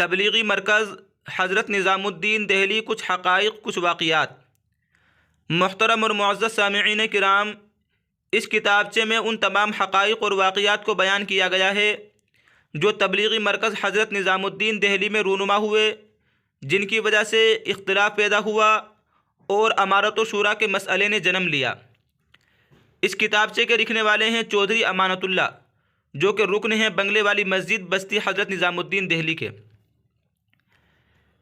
تبلیغی مرکز حضرت نظام الدین دہلی، کچھ حقائق کچھ واقعات۔ محترم اور معزز سامعین کرام، اس کتابچے میں ان تمام حقائق اور واقعات کو بیان کیا گیا ہے جو تبلیغی مرکز حضرت نظام الدین دہلی میں رونما ہوئے، جن کی وجہ سے اختلاف پیدا ہوا اور امارت و شورا کے مسئلے نے جنم لیا۔ اس کتابچے کے لکھنے والے ہیں چودھری امانت اللہ، جو کہ رکن ہیں بنگلے والی مسجد بستی حضرت نظام الدین دہلی کے۔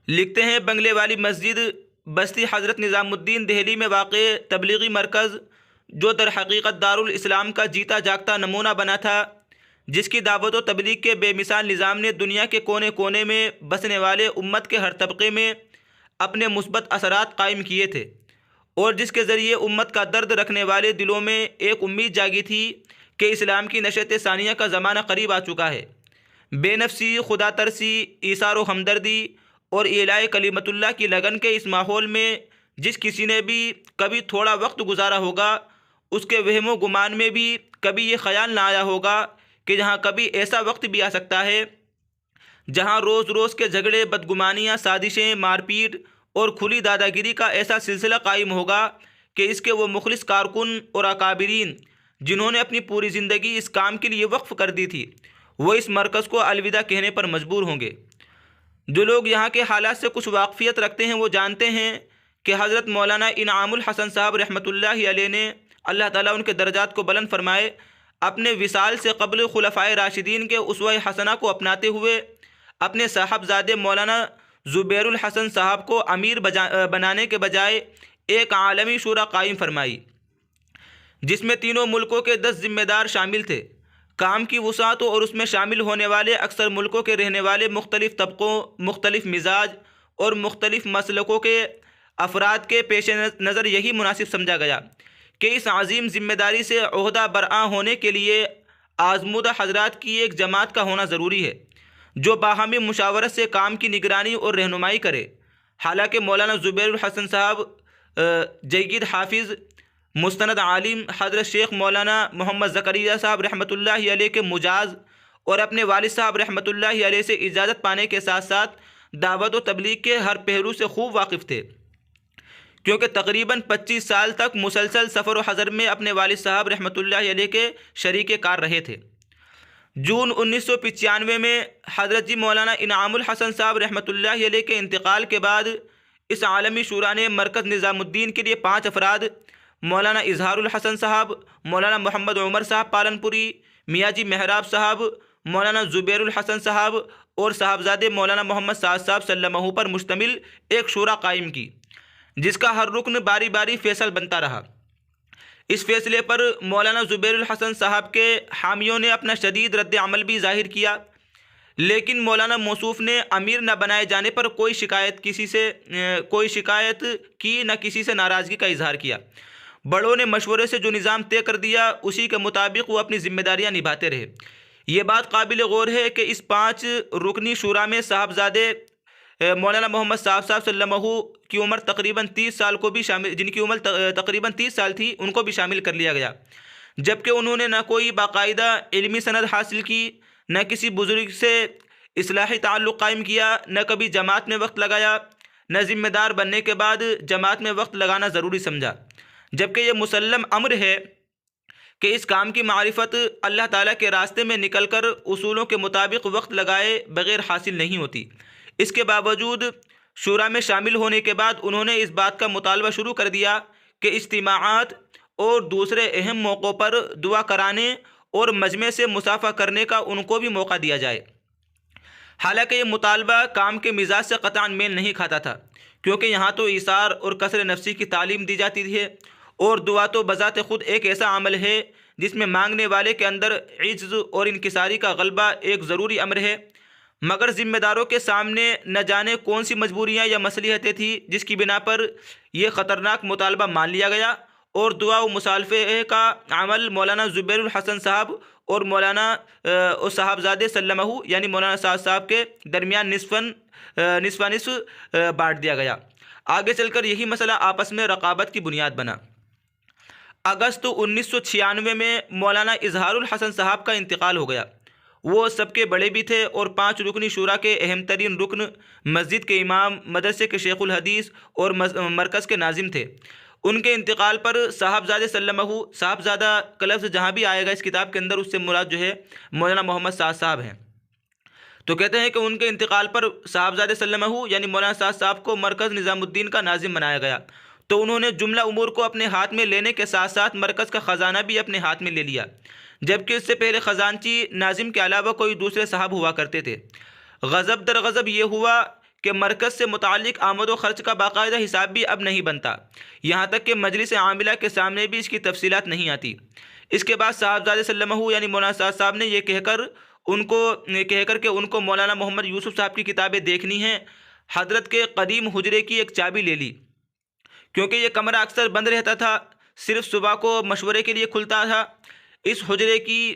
لکھتے ہیں، بنگلے والی مسجد بستی حضرت نظام الدین دہلی میں واقع تبلیغی مرکز، جو در حقیقت دارالاسلام کا جیتا جاگتا نمونہ بنا تھا، جس کی دعوت و تبلیغ کے بے مثال نظام نے دنیا کے کونے کونے میں بسنے والے امت کے ہر طبقے میں اپنے مثبت اثرات قائم کیے تھے، اور جس کے ذریعے امت کا درد رکھنے والے دلوں میں ایک امید جاگی تھی کہ اسلام کی نشأت ثانیہ کا زمانہ قریب آ چکا ہے۔ بے نفسی، خدا ترسی، ایثار و ہمدردی اور اعلاء کلمت اللہ کی لگن کے اس ماحول میں جس کسی نے بھی کبھی تھوڑا وقت گزارا ہوگا، اس کے وہم و گمان میں بھی کبھی یہ خیال نہ آیا ہوگا کہ جہاں کبھی ایسا وقت بھی آ سکتا ہے جہاں روز روز کے جھگڑے، بدگمانیاں، سازشیں، مار پیٹ اور کھلی دادا گیری کا ایسا سلسلہ قائم ہوگا کہ اس کے وہ مخلص کارکن اور اکابرین جنہوں نے اپنی پوری زندگی اس کام کے لیے وقف کر دی تھی، وہ اس مرکز کو الوداع کہنے پر مجبور ہوں گے۔ جو لوگ یہاں کے حالات سے کچھ واقفیت رکھتے ہیں وہ جانتے ہیں کہ حضرت مولانا انعام الحسن صاحب رحمۃ اللہ علیہ نے، اللہ تعالیٰ ان کے درجات کو بلند فرمائے، اپنے وصال سے قبل خلفائے راشدین کے اسوہ حسنہ کو اپناتے ہوئے اپنے صاحبزادے مولانا زبیر الحسن صاحب کو امیر بنانے کے بجائے ایک عالمی شورا قائم فرمائی، جس میں تینوں ملکوں کے 10 ذمہ دار شامل تھے۔ کام کی وسعت اور اس میں شامل ہونے والے اکثر ملکوں کے رہنے والے مختلف طبقوں، مختلف مزاج اور مختلف مسلکوں کے افراد کے پیش نظر یہی مناسب سمجھا گیا کہ اس عظیم ذمہ داری سے عہدہ برآں ہونے کے لیے آزمودہ حضرات کی ایک جماعت کا ہونا ضروری ہے جو باہمی مشاورت سے کام کی نگرانی اور رہنمائی کرے۔ حالانکہ مولانا زبیر الحسن صاحب جید حافظ، مستند عالم، حضرت شیخ مولانا محمد زکریا صاحب رحمۃ اللہ علیہ کے مجاز اور اپنے والد صاحب رحمۃ اللہ علیہ سے اجازت پانے کے ساتھ ساتھ دعوت و تبلیغ کے ہر پہلو سے خوب واقف تھے، کیونکہ تقریباً 25 سال تک مسلسل سفر و حضر میں اپنے والد صاحب رحمۃ اللہ علیہ کے شریک کار رہے تھے۔ جون 1995 میں حضرت جی مولانا انعام الحسن صاحب رحمۃ اللہ علیہ کے انتقال کے بعد اس عالمی شورا نے مرکز نظام الدین کے لیے 5 افراد، مولانا اظہار الحسن صاحب، مولانا محمد عمر صاحب پالنپوری، میاں جی محراب صاحب، مولانا زبیر الحسن صاحب اور صاحبزادے مولانا محمد سعد صاحب سلمہ پر مشتمل ایک شورا قائم کی، جس کا ہر رکن باری باری فیصل بنتا رہا۔ اس فیصلے پر مولانا زبیر الحسن صاحب کے حامیوں نے اپنا شدید رد عمل بھی ظاہر کیا، لیکن مولانا موصوف نے امیر نہ بنائے جانے پر کوئی شکایت کی، نہ کسی سے ناراضگی کا اظہار کیا۔ بڑوں نے مشورے سے جو نظام طے کر دیا اسی کے مطابق وہ اپنی ذمہ داریاں نبھاتے رہے۔ یہ بات قابل غور ہے کہ اس 5 رکنی شورا میں صاحبزادے مولانا محمد صاحب سلمہ کی عمر تقریباً 30 سال کو بھی شامل، جن کی عمر تقریباً 30 سال تھی، ان کو بھی شامل کر لیا گیا، جبکہ انہوں نے نہ کوئی باقاعدہ علمی سند حاصل کی، نہ کسی بزرگ سے اصلاحی تعلق قائم کیا، نہ کبھی جماعت میں وقت لگایا، نہ ذمہ دار بننے کے بعد جماعت میں وقت لگانا ضروری سمجھا، جبکہ یہ مسلم امر ہے کہ اس کام کی معرفت اللہ تعالیٰ کے راستے میں نکل کر اصولوں کے مطابق وقت لگائے بغیر حاصل نہیں ہوتی۔ اس کے باوجود شورا میں شامل ہونے کے بعد انہوں نے اس بات کا مطالبہ شروع کر دیا کہ اجتماعات اور دوسرے اہم موقعوں پر دعا کرانے اور مجمع سے مصافحہ کرنے کا ان کو بھی موقع دیا جائے۔ حالانکہ یہ مطالبہ کام کے مزاج سے قطعاً میل نہیں کھاتا تھا، کیونکہ یہاں تو ایثار اور کسر نفسی کی تعلیم دی جاتی ہے، اور دعا تو بذات خود ایک ایسا عمل ہے جس میں مانگنے والے کے اندر عجز اور انکساری کا غلبہ ایک ضروری امر ہے۔ مگر ذمہ داروں کے سامنے نہ جانے کون سی مجبوریاں یا مصلحتیں تھیں جس کی بنا پر یہ خطرناک مطالبہ مان لیا گیا، اور دعا و مصالحے کا عمل مولانا زبیر الحسن صاحب اور مولانا صاحبزادے سلمہ یعنی مولانا سعد صاحب کے درمیان نصف بانٹ دیا گیا۔ آگے چل کر یہی مسئلہ آپس میں رقابت کی بنیاد بنا۔ اگست 1996 میں مولانا اظہار الحسن صاحب کا انتقال ہو گیا، وہ سب کے بڑے بھی تھے اور 5 رکنی شورا کے اہم ترین رکن مسجد کے امام، مدرسے کے شیخ الحدیث اور مرکز کے ناظم تھے۔ ان کے انتقال پر صاحبزادہ سلمہ، صاحبزادہ کا لفظ جہاں بھی آئے گا اس کتاب کے اندر اس سے مراد جو ہے مولانا محمد سعد صاحب ہیں۔ تو کہتے ہیں کہ ان کے انتقال پر صاحبزادہ سلمہ یعنی مولانا سعد صاحب کو مرکز نظام الدین کا ناظم بنایا گیا، تو انہوں نے جملہ امور کو اپنے ہاتھ میں لینے کے ساتھ ساتھ مرکز کا خزانہ بھی اپنے ہاتھ میں لے لیا، جبکہ اس سے پہلے خزانچی ناظم کے علاوہ کوئی دوسرے صاحب ہوا کرتے تھے۔ غضب در غضب یہ ہوا کہ مرکز سے متعلق آمد و خرچ کا باقاعدہ حساب بھی اب نہیں بنتا، یہاں تک کہ مجلس عاملہ کے سامنے بھی اس کی تفصیلات نہیں آتی۔ اس کے بعد صاحبزادہ سلمہ یعنی مولانا سعد صاحب نے یہ کہہ کر کہ ان کو مولانا محمد یوسف صاحب کی کتابیں دیکھنی ہیں، حضرت کے قدیم حجرے کی ایک چابی لے لی، کیونکہ یہ کمرہ اکثر بند رہتا تھا، صرف صبح کو مشورے کے لیے کھلتا تھا۔ اس حجرے کی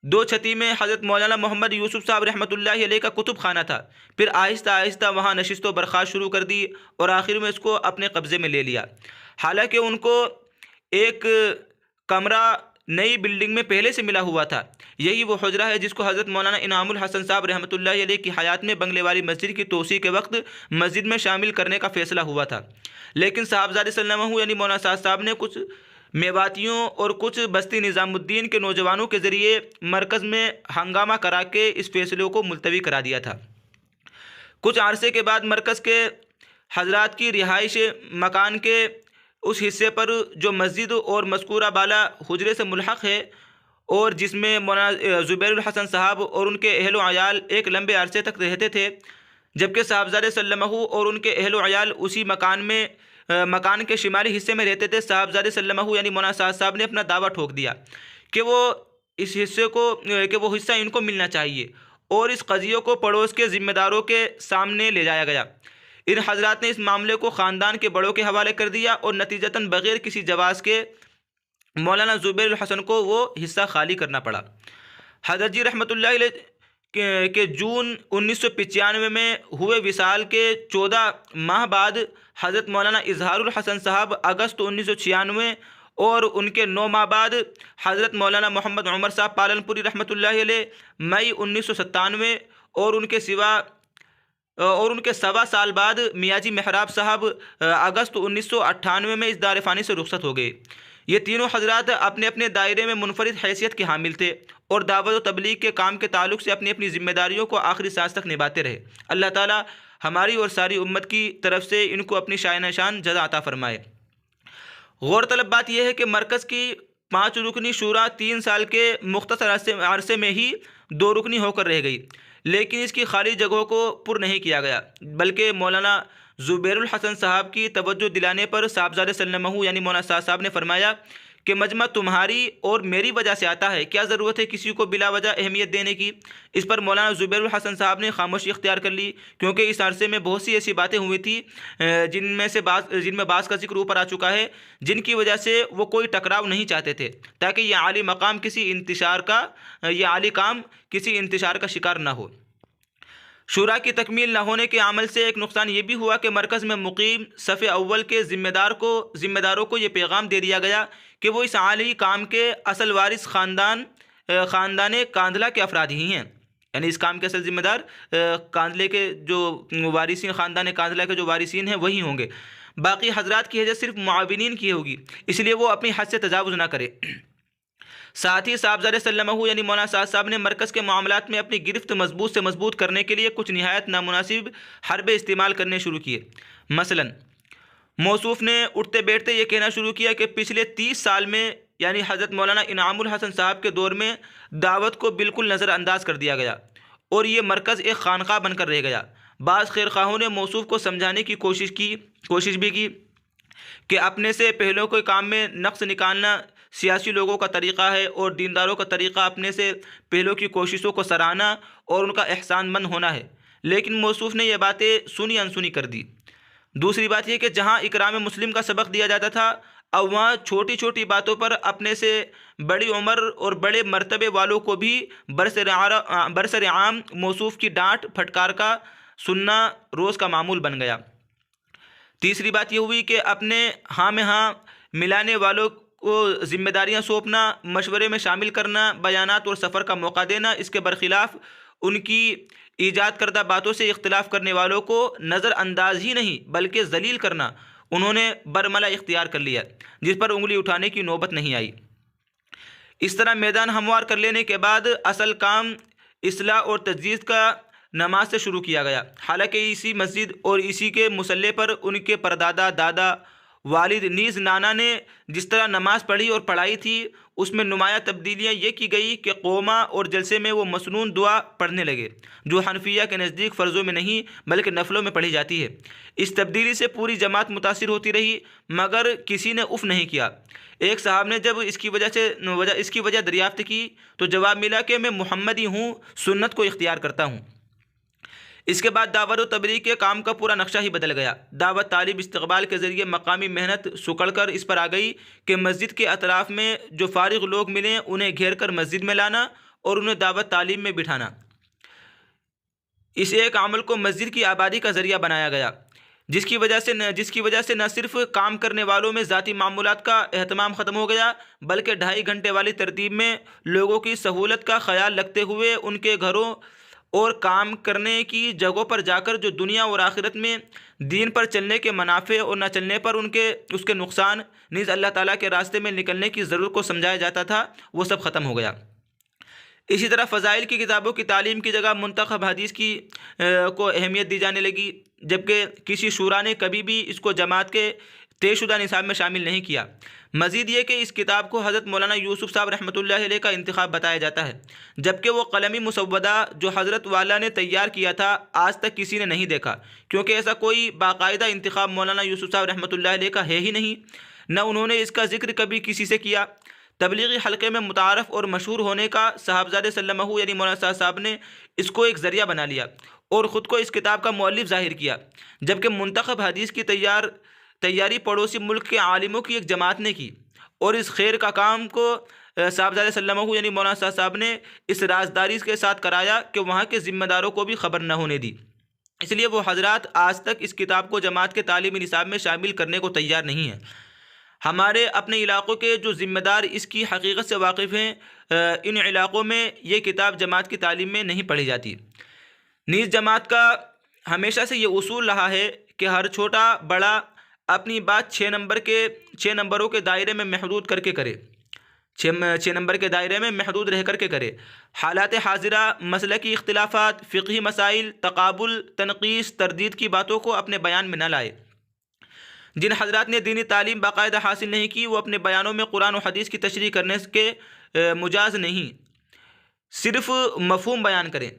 2 چھتی میں حضرت مولانا محمد یوسف صاحب رحمۃ اللہ علیہ کا کتب خانہ تھا۔ پھر آہستہ آہستہ وہاں نشست و برخاست شروع کر دی اور آخر میں اس کو اپنے قبضے میں لے لیا، حالانکہ ان کو ایک کمرہ نئی بلڈنگ میں پہلے سے ملا ہوا تھا۔ یہی وہ حجرہ ہے جس کو حضرت مولانا انعام الحسن صاحب رحمۃ اللہ علیہ کی حیات میں بنگلے والی مسجد کی توسیع کے وقت مسجد میں شامل کرنے کا فیصلہ ہوا تھا، لیکن صاحبزادہ سلمہ یعنی مولانا سعد صاحب نے کچھ میواتیوں اور کچھ بستی نظام الدین کے نوجوانوں کے ذریعے مرکز میں ہنگامہ کرا کے اس فیصلے کو ملتوی کرا دیا تھا۔ کچھ عرصے کے بعد مرکز کے حضرات کی رہائش مکان کے اس حصے پر جو مسجد اور مذکورہ بالا حجرے سے ملحق ہے اور جس میں مولانا زبیر الحسن صاحب اور ان کے اہل و عیال ایک لمبے عرصے تک رہتے تھے، جبکہ صاحبزادہ سلمہ اور ان کے اہل و عیال اسی مکان کے شمالی حصے میں رہتے تھے، صاحبزادہ سلمہ یعنی مولانا سعد صاحب نے اپنا دعویٰ ٹھوک دیا کہ وہ حصہ ان کو ملنا چاہیے، اور اس قضیے کو پڑوس کے ذمہ داروں کے سامنے لے جایا گیا۔ ان حضرات نے اس معاملے کو خاندان کے بڑوں کے حوالے کر دیا اور نتیجتاً بغیر کسی جواز کے مولانا زبیر الحسن کو وہ حصہ خالی کرنا پڑا۔ حضرت جی رحمۃ اللہ علیہ کے جون 1995 میں ہوئے وصال کے 14 ماہ بعد حضرت مولانا اظہار الحسن صاحب اگست 1996 اور ان کے 9 ماہ بعد حضرت مولانا محمد عمر صاحب پالن پوری رحمۃ اللہ علیہ مئی 1997 اور ان کے 1.25 سال بعد میاں جی محراب صاحب اگست 1998 میں اس دار فانی سے رخصت ہو گئے۔ یہ تینوں حضرات اپنے اپنے دائرے میں منفرد حیثیت کے حامل تھے اور دعوت و تبلیغ کے کام کے تعلق سے اپنی اپنی ذمہ داریوں کو آخری سانس تک نبھاتے رہے۔ اللہ تعالی ہماری اور ساری امت کی طرف سے ان کو اپنی شائن شان جزا عطا فرمائے۔ غور طلب بات یہ ہے کہ مرکز کی 5 رکنی شورا 3 سال کے مختصر عرصے میں ہی 2 رکنی ہو کر رہ گئی، لیکن اس کی خالی جگہوں کو پر نہیں کیا گیا، بلکہ مولانا زبیر الحسن صاحب کی توجہ دلانے پر صاحبزادہ سلمہ یعنی مولانا سعد صاحب نے فرمایا کہ مجمع تمہاری اور میری وجہ سے آتا ہے، کیا ضرورت ہے کسی کو بلا وجہ اہمیت دینے کی؟ اس پر مولانا زبیر الحسن صاحب نے خاموشی اختیار کر لی، کیونکہ اس عرصے میں بہت سی ایسی باتیں ہوئی تھیں جن میں بعض کا ذکر اوپر آ چکا ہے، جن کی وجہ سے وہ کوئی ٹکراؤ نہیں چاہتے تھے، تاکہ یہ عالی کام کسی انتشار کا شکار نہ ہو۔ شورا کی تکمیل نہ ہونے کے عمل سے ایک نقصان یہ بھی ہوا کہ مرکز میں مقیم صف اول کے ذمہ داروں کو یہ پیغام دے دیا گیا کہ وہ اس عالی کام کے اصل وارث خاندان کاندھلہ کے افراد ہی ہیں، یعنی اس کام کے اصل ذمہ دار کاندھلے کے جو وارثین، خاندان کاندھلہ کے جو وارثین ہیں وہی ہوں گے، باقی حضرات کی حیثیت صرف معاونین کی ہوگی، اس لیے وہ اپنی حد سے تجاوز نہ کرے۔ ساتھ ہی صاحبزادہ سلمہ یعنی مولانا سعد صاحب نے مرکز کے معاملات میں اپنی گرفت مضبوط سے مضبوط کرنے کے لیے کچھ نہایت نامناسب حربے استعمال کرنے شروع کیے۔ مثلا موصوف نے اٹھتے بیٹھتے یہ کہنا شروع کیا کہ پچھلے 30 سال میں یعنی حضرت مولانا انعام الحسن صاحب کے دور میں دعوت کو بالکل نظر انداز کر دیا گیا اور یہ مرکز ایک خانقاہ بن کر رہ گیا۔ بعض خیرخواہوں نے موصوف کو سمجھانے کی کوشش بھی کی کہ اپنے سے پہلوں کے کام میں نقص نکالنا سیاسی لوگوں کا طریقہ ہے اور دینداروں کا طریقہ اپنے سے پہلوں کی کوششوں کو سراہنا اور ان کا احسان مند ہونا ہے، لیکن موصوف نے یہ باتیں سنی انسنی کر دی۔ دوسری بات یہ کہ جہاں اکرام مسلم کا سبق دیا جاتا تھا، اب وہاں چھوٹی چھوٹی باتوں پر اپنے سے بڑی عمر اور بڑے مرتبے والوں کو بھی برسر عام موصوف کی ڈانٹ پھٹکار کا سننا روز کا معمول بن گیا۔ تیسری بات یہ ہوئی کہ اپنے ہاں میں ہاں ملانے والوں کو ذمہ داریاں سونپنا، مشورے میں شامل کرنا، بیانات اور سفر کا موقع دینا، اس کے برخلاف ان کی ایجاد کردہ باتوں سے اختلاف کرنے والوں کو نظر انداز ہی نہیں بلکہ ذلیل کرنا انہوں نے برملا اختیار کر لیا، جس پر انگلی اٹھانے کی نوبت نہیں آئی۔ اس طرح میدان ہموار کر لینے کے بعد اصل کام اصلاح اور تجدید کا نماز سے شروع کیا گیا، حالانکہ اسی مسجد اور اسی کے مصلی پر ان کے پردادا، دادا، والد نیز نانا نے جس طرح نماز پڑھی اور پڑھائی تھی، اس میں نمایاں تبدیلیاں یہ کی گئی کہ قوما اور جلسے میں وہ مسنون دعا پڑھنے لگے جو حنفیہ کے نزدیک فرضوں میں نہیں بلکہ نفلوں میں پڑھی جاتی ہے۔ اس تبدیلی سے پوری جماعت متاثر ہوتی رہی مگر کسی نے اف نہیں کیا۔ ایک صاحب نے جب اس کی وجہ دریافت کی تو جواب ملا کہ میں محمدی ہوں، سنت کو اختیار کرتا ہوں۔ اس کے بعد دعوت و تبلیغ کے کام کا پورا نقشہ ہی بدل گیا۔ دعوت، تعلیم، استقبال کے ذریعے مقامی محنت سکڑ کر اس پر آ گئی کہ مسجد کے اطراف میں جو فارغ لوگ ملیں انہیں گھیر کر مسجد میں لانا اور انہیں دعوت تعلیم میں بٹھانا۔ اس ایک عمل کو مسجد کی آبادی کا ذریعہ بنایا گیا، جس کی وجہ سے نہ صرف کام کرنے والوں میں ذاتی معمولات کا اہتمام ختم ہو گیا بلکہ 2.5 گھنٹے والی ترتیب میں لوگوں کی سہولت کا خیال رکھتے ہوئے ان کے گھروں اور کام کرنے کی جگہوں پر جا کر جو دنیا اور آخرت میں دین پر چلنے کے منافع اور نہ چلنے پر اس کے نقصان نیز اللہ تعالیٰ کے راستے میں نکلنے کی ضرورت کو سمجھایا جاتا تھا، وہ سب ختم ہو گیا۔ اسی طرح فضائل کی کتابوں کی تعلیم کی جگہ منتخب حدیث کو اہمیت دی جانے لگی، جبکہ کسی شورا نے کبھی بھی اس کو جماعت کے طے شدہ نصاب میں شامل نہیں کیا۔ مزید یہ کہ اس کتاب کو حضرت مولانا یوسف صاحب رحمۃ اللہ علیہ کا انتخاب بتایا جاتا ہے، جبکہ وہ قلمی مسودہ جو حضرت والا نے تیار کیا تھا آج تک کسی نے نہیں دیکھا، کیونکہ ایسا کوئی باقاعدہ انتخاب مولانا یوسف صاحب رحمۃ اللہ علیہ کا ہے ہی نہیں، نہ انہوں نے اس کا ذکر کبھی کسی سے کیا۔ تبلیغی حلقے میں متعارف اور مشہور ہونے کا صاحبزادہ سلمہ یعنی مولانا صاحب نے اس کو ایک ذریعہ بنا لیا اور خود کو اس کتاب کا مؤلف ظاہر کیا، جبکہ منتخب حدیث کی تیاری پڑوسی ملک کے عالموں کی ایک جماعت نے کی، اور اس خیر کا کام کو صاحبزادہ سلمہ یعنی مولانا صاحب نے اس رازداری کے ساتھ کرایا کہ وہاں کے ذمہ داروں کو بھی خبر نہ ہونے دی۔ اس لیے وہ حضرات آج تک اس کتاب کو جماعت کے تعلیمی نصاب میں شامل کرنے کو تیار نہیں ہیں۔ ہمارے اپنے علاقوں کے جو ذمہ دار اس کی حقیقت سے واقف ہیں، ان علاقوں میں یہ کتاب جماعت کی تعلیم میں نہیں پڑھی جاتی۔ نیز جماعت کا ہمیشہ سے یہ اصول رہا ہے کہ ہر چھوٹا بڑا اپنی بات 6 نمبروں کے دائرے میں محدود کر کے کرے، 6 نمبر کے دائرے میں محدود رہ کر کے کرے۔ حالات حاضرہ، مسلکی اختلافات، فقہی مسائل، تقابل، تنقیص، تردید کی باتوں کو اپنے بیان میں نہ لائے۔ جن حضرات نے دینی تعلیم باقاعدہ حاصل نہیں کی وہ اپنے بیانوں میں قرآن و حدیث کی تشریح کرنے کے مجاز نہیں، صرف مفہوم بیان کریں،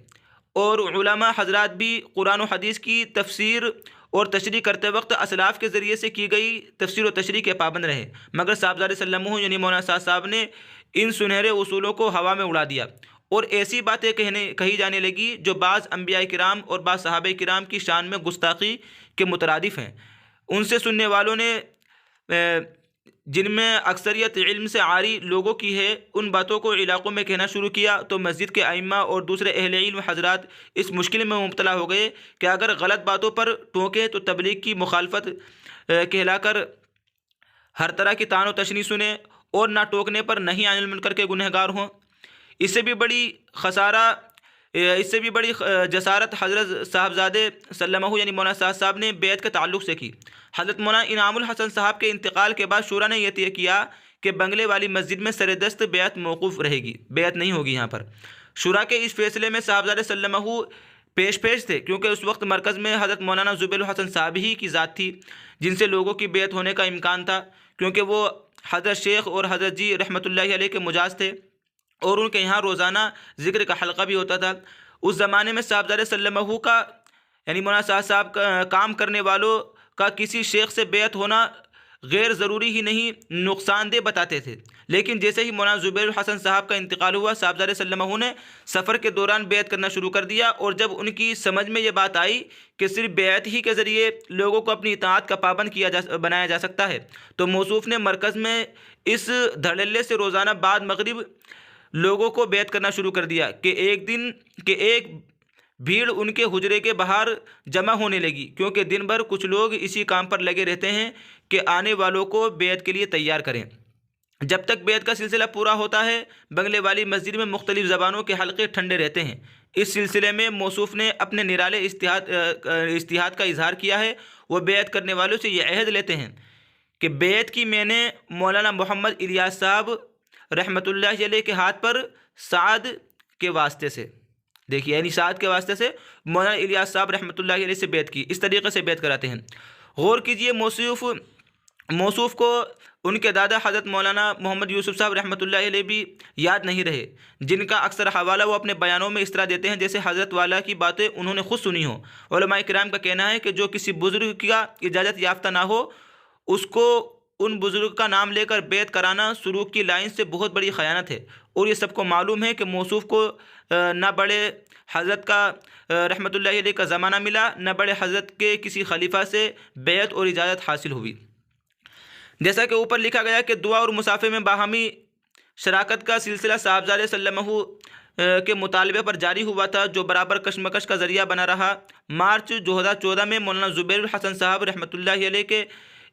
اور علماء حضرات بھی قرآن و حدیث کی تفسیر اور تشریح کرتے وقت اسلاف کے ذریعے سے کی گئی تفسیر و تشریح کے پابند رہے، مگر صاحبزادہ سلمہ یعنی مولانا صاحب نے ان سنہرے اصولوں کو ہوا میں اڑا دیا اور ایسی باتیں کہی جانے لگی جو بعض انبیاء کرام اور بعض صحابہ کرام کی شان میں گستاخی کے مترادف ہیں۔ ان سے سننے والوں نے جن میں اکثریت علم سے عاری لوگوں کی ہے ان باتوں کو علاقوں میں کہنا شروع کیا تو مسجد کے ائمہ اور دوسرے اہل علم حضرات اس مشکل میں مبتلا ہو گئے کہ اگر غلط باتوں پر ٹوکے تو تبلیغ کی مخالفت کہلا کر ہر طرح کی طعن و تشنیع سنیں، اور نہ ٹوکنے پر نہیں عن المنکر کے گنہگار ہوں۔ اس سے بھی بڑی جسارت حضرت صاحبزادے سلمہ یعنی مولانا صاحب نے بیعت کے تعلق سے کی۔ حضرت مولانا انعام الحسن صاحب کے انتقال کے بعد شورا نے یہ طے کیا کہ بنگلے والی مسجد میں سر دست بیعت موقوف رہے گی، بیعت نہیں ہوگی یہاں پر۔ شورا کے اس فیصلے میں صاحبزادہ سلمہ پیش تھے، کیونکہ اس وقت مرکز میں حضرت مولانا زبیر الحسن صاحب ہی کی ذات تھی جن سے لوگوں کی بیعت ہونے کا امکان تھا، کیونکہ وہ حضرت شیخ اور حضرت جی رحمۃ اللہ علیہ کے مجاز تھے اور ان کے یہاں روزانہ ذکر کا حلقہ بھی ہوتا تھا۔ اس زمانے میں صاحبزادہ سلمہ کا یعنی مولانا صاحب کام کرنے والوں کا کسی شیخ سے بیعت ہونا غیر ضروری ہی نہیں نقصان دہ بتاتے تھے، لیکن جیسے ہی مولانا زبیر الحسن صاحب کا انتقال ہوا صاحبزادہ سلمہ نے سفر کے دوران بیعت کرنا شروع کر دیا، اور جب ان کی سمجھ میں یہ بات آئی کہ صرف بیعت ہی کے ذریعے لوگوں کو اپنی اطاعت کا پابند بنایا جا سکتا ہے تو موصوف نے مرکز میں اس دھڑلے سے روزانہ بعد مغرب لوگوں کو بیعت کرنا شروع کر دیا کہ ایک بھیڑ ان کے حجرے کے باہر جمع ہونے لگی، کیونکہ دن بھر کچھ لوگ اسی کام پر لگے رہتے ہیں کہ آنے والوں کو بیعت کے لیے تیار کریں۔ جب تک بیعت کا سلسلہ پورا ہوتا ہے بنگلے والی مسجد میں مختلف زبانوں کے حلقے ٹھنڈے رہتے ہیں۔ اس سلسلے میں موصوف نے اپنے نرالے اجتہاد کا اظہار کیا ہے۔ وہ بیعت کرنے والوں سے یہ عہد لیتے ہیں کہ بیعت کی میں نے مولانا محمد الیاس صاحب رحمۃ اللہ علیہ کے ہاتھ پر سعد کے واسطے سے، دیکھیے یعنی سعد کے واسطے سے مولانا الیاس صاحب رحمۃ اللہ علیہ سے بیعت کی۔ اس طریقے سے بیعت کراتے ہیں۔ غور کیجئے، موصوف کو ان کے دادا حضرت مولانا محمد یوسف صاحب رحمۃ اللہ علیہ بھی یاد نہیں رہے، جن کا اکثر حوالہ وہ اپنے بیانوں میں اس طرح دیتے ہیں جیسے حضرت والا کی باتیں انہوں نے خود سنی ہوں۔ علماء کرام کا کہنا ہے کہ جو کسی بزرگ کا اجازت یافتہ نہ ہو اس کو ان بزرگ کا نام لے کر بیعت کرانا سلوک کی لائن سے بہت بڑی خیانت ہے، اور یہ سب کو معلوم ہے کہ موصوف کو نہ بڑے حضرت کا رحمۃ اللہ علیہ کا زمانہ ملا، نہ بڑے حضرت کے کسی خلیفہ سے بیعت اور اجازت حاصل ہوئی۔ جیسا کہ اوپر لکھا گیا کہ دعا اور مصافحے میں باہمی شراکت کا سلسلہ صاحبزادے صلی اللہ علیہ وسلم کے مطالبے پر جاری ہوا تھا، جو برابر کشمکش کا ذریعہ بنا رہا۔ مارچ 2014 میں مولانا زبیر الحسن صاحب رحمۃ اللہ علیہ کے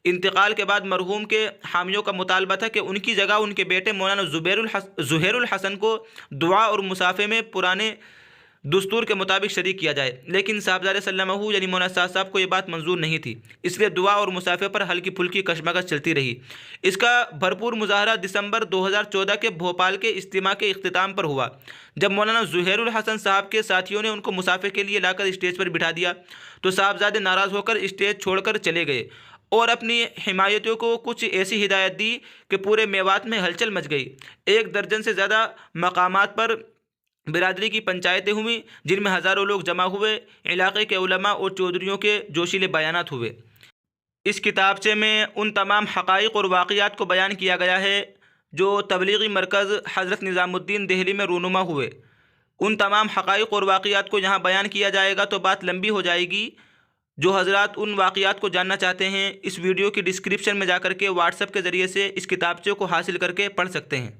انتقال کے بعد مرحوم کے حامیوں کا مطالبہ تھا کہ ان کی جگہ ان کے بیٹے مولانا ظہیر الحسن کو دعا اور مصافحے میں پرانے دستور کے مطابق شریک کیا جائے، لیکن صاحبزادے صلی اللہ علیہ وسلم یعنی مولانا سعد صاحب کو یہ بات منظور نہیں تھی، اس لیے دعا اور مصافحے پر ہلکی پھلکی کشمکش چلتی رہی۔ اس کا بھرپور مظاہرہ دسمبر 2014 کے بھوپال کے اجتماع کے اختتام پر ہوا، جب مولانا ظہیر الحسن صاحب کے ساتھیوں نے ان کو مصافحے کے لیے لا کر اسٹیج پر بٹھا دیا تو صاحبزادے ناراض ہو کر اسٹیج چھوڑ کر چلے گئے اور اپنی حمایتیوں کو کچھ ایسی ہدایت دی کہ پورے میوات میں ہلچل مچ گئی۔ 1 درجن سے زیادہ مقامات پر برادری کی پنچایتیں ہوئیں، جن میں ہزاروں لوگ جمع ہوئے، علاقے کے علماء اور چودھریوں کے جوشیلے بیانات ہوئے۔ اس کتابچے میں ان تمام حقائق اور واقعات کو بیان کیا گیا ہے جو تبلیغی مرکز حضرت نظام الدین دہلی میں رونما ہوئے۔ ان تمام حقائق اور واقعات کو یہاں بیان کیا جائے گا تو بات لمبی ہو جائے گی۔ جو حضرات ان واقعات کو جاننا چاہتے ہیں اس ویڈیو کی ڈسکرپشن میں جا کر کے واٹس ایپ کے ذریعے سے اس کتابچے کو حاصل کر کے پڑھ سکتے ہیں۔